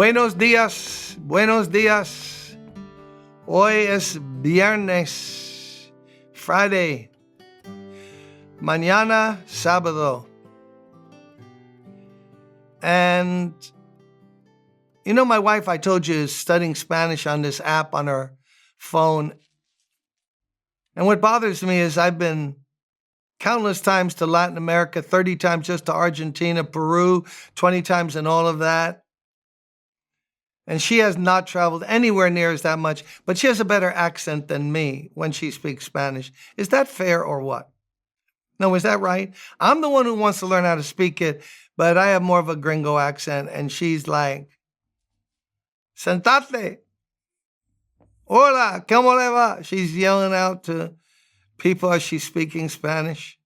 Buenos días, buenos días. Hoy es viernes, Friday. Mañana, sábado. And, my wife, I told you, is studying Spanish on this app on her phone. And what bothers me is I've been countless times to Latin America, 30 times just to Argentina, Peru, 20 times in all of that. And she has not traveled anywhere near as that much, but she has a better accent than me when she speaks Spanish. Is that fair or what? No, is that right? I'm the one who wants to learn how to speak it, but I have more of a gringo accent, and she's like, Sentate. Hola, ¿cómo le va? She's yelling out to people as she's speaking Spanish.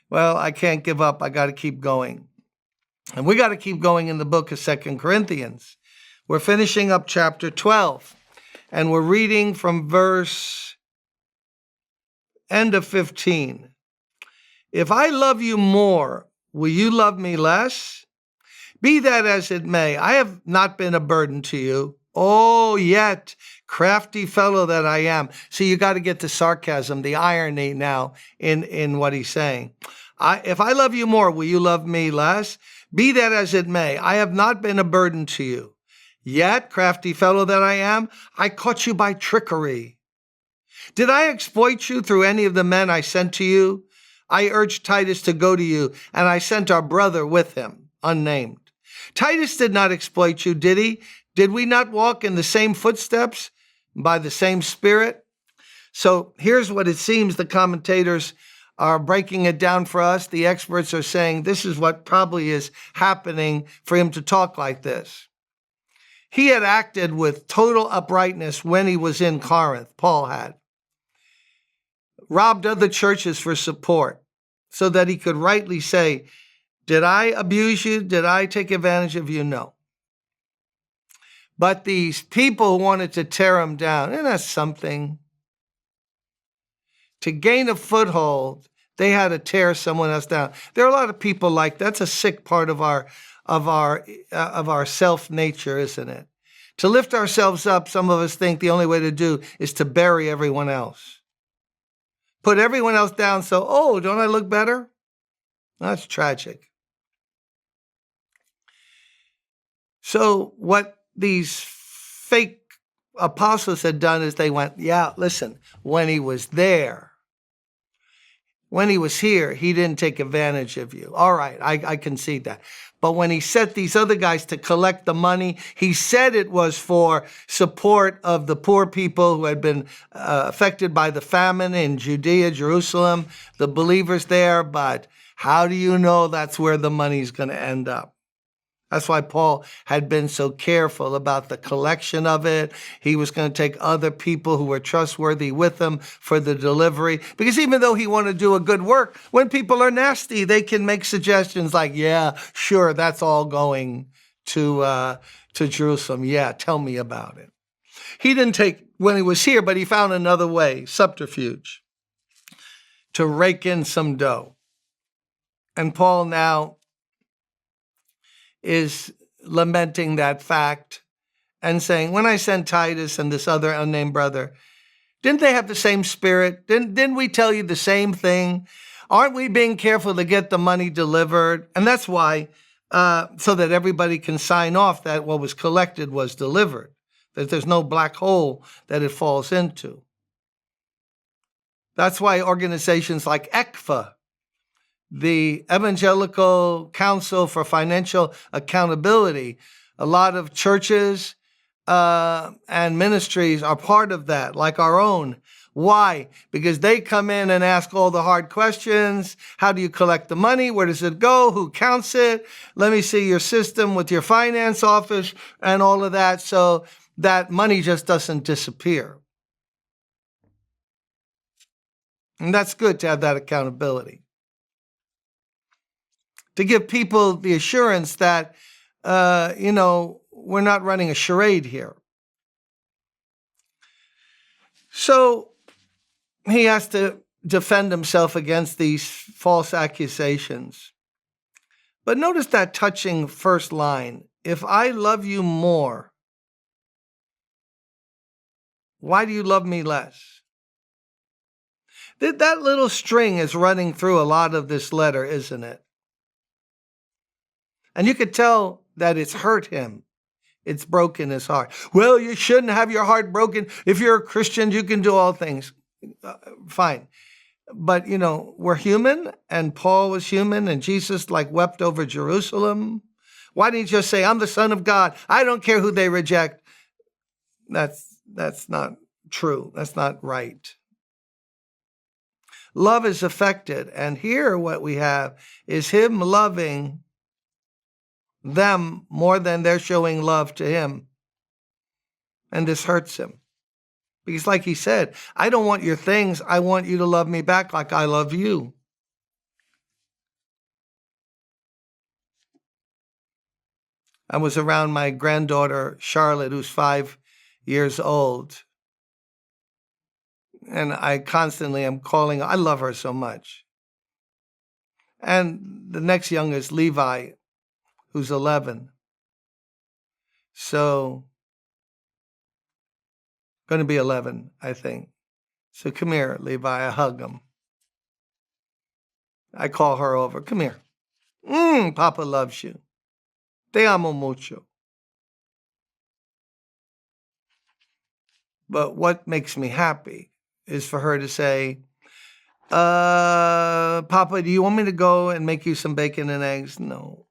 Well, I can't give up. I got to keep going. And we got to keep going in the book of 2 Corinthians. We're finishing up chapter 12, and we're reading from verse end of 15. If I love you more, will you love me less? Be that as it may, I have not been a burden to you. Oh, yet, crafty fellow that I am. So you got to get the sarcasm, the irony now in what he's saying. If I love you more, will you love me less? Be that as it may, I have not been a burden to you. Yet, crafty fellow that I am, I caught you by trickery. Did I exploit you through any of the men I sent to you? I urged Titus to go to you, and I sent our brother with him, unnamed. Titus did not exploit you, did he? Did we not walk in the same footsteps by the same Spirit? So here's what it seems the commentators are breaking it down for us. The experts are saying this is what probably is happening for him to talk like this. He had acted with total uprightness when he was in Corinth, Paul had. Robbed other churches for support so that he could rightly say, did I abuse you? Did I take advantage of you? No. But these people who wanted to tear him down, and that's something. To gain a foothold, they had to tear someone else down. There are a lot of people like that. That's a sick part of our self-nature, isn't it? To lift ourselves up, some of us think the only way to do is to bury everyone else. Put everyone else down so, don't I look better? That's tragic. So what these fake apostles had done is they went, yeah, listen, when he was there, when he was here, he didn't take advantage of you. All right, I concede that. But when he set these other guys to collect the money, he said it was for support of the poor people who had been affected by the famine in Judea, Jerusalem, the believers there. But how do you know that's where the money's going to end up? That's why Paul had been so careful about the collection of it. He was going to take other people who were trustworthy with him for the delivery. Because even though he wanted to do a good work, when people are nasty, they can make suggestions like, yeah, sure, that's all going to Jerusalem. Yeah, tell me about it. He didn't take when he was here, but he found another way, subterfuge, to rake in some dough. And Paul now is lamenting that fact and saying, when I sent Titus and this other unnamed brother, didn't they have the same spirit? Didn't we tell you the same thing? Aren't we being careful to get the money delivered? And that's why, so that everybody can sign off that what was collected was delivered, that there's no black hole that it falls into. That's why organizations like ECFA, the Evangelical Council for Financial Accountability, a lot of churches and ministries are part of that, like our own. Why? Because they come in and ask all the hard questions. How do you collect the money? Where does it go? Who counts it? Let me see your system with your finance office and all of that, so that money just doesn't disappear. And that's good to have that accountability. To give people the assurance that, we're not running a charade here. So he has to defend himself against these false accusations. But notice that touching first line. if I love you more, why do you love me less? That little string is running through a lot of this letter, isn't it? And you could tell that it's hurt him. It's broken his heart. Well, you shouldn't have your heart broken. If you're a Christian, you can do all things. Fine. But, we're human, and Paul was human, and Jesus wept over Jerusalem. Why didn't you just say, I'm the Son of God? I don't care who they reject. That's not true. That's not right. Love is affected. And here what we have is him loving them more than they're showing love to him. And this hurts him. Because like he said, I don't want your things. I want you to love me back like I love you. I was around my granddaughter, Charlotte, who's 5 years old. And I constantly am calling. I love her so much. And the next youngest, Levi, who's 11. So, going to be 11, I think. So come here, Levi. I hug him. I call her over. Come here. Papa loves you. Te amo mucho. But what makes me happy is for her to say, Papa, do you want me to go and make you some bacon and eggs? No.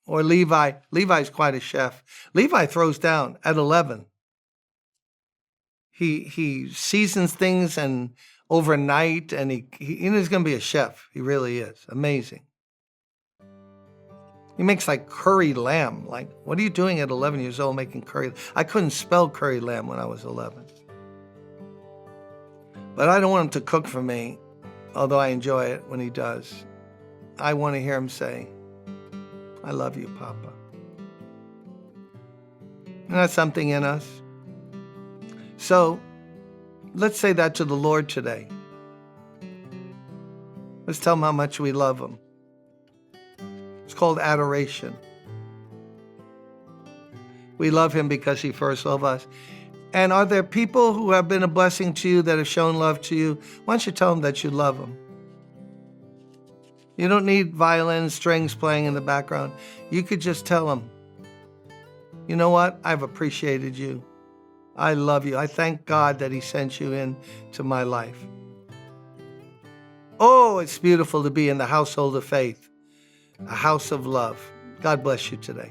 Or Levi. Levi's quite a chef. Levi throws down at 11. He seasons things and overnight, and he's going to be a chef. He really is. Amazing. He makes curry lamb. What are you doing at 11 years old making curry? I couldn't spell curry lamb when I was 11. But I don't want him to cook for me, although I enjoy it when he does. I want to hear him say, I love you, Papa. Isn't that something in us? So, let's say that to the Lord today. Let's tell him how much we love him. It's called adoration. We love him because he first loved us. And are there people who have been a blessing to you that have shown love to you? Why don't you tell them that you love them? You don't need violin strings playing in the background. You could just tell them, you know what? I've appreciated you. I love you. I thank God that he sent you into my life. Oh, it's beautiful to be in the household of faith, a house of love. God bless you today.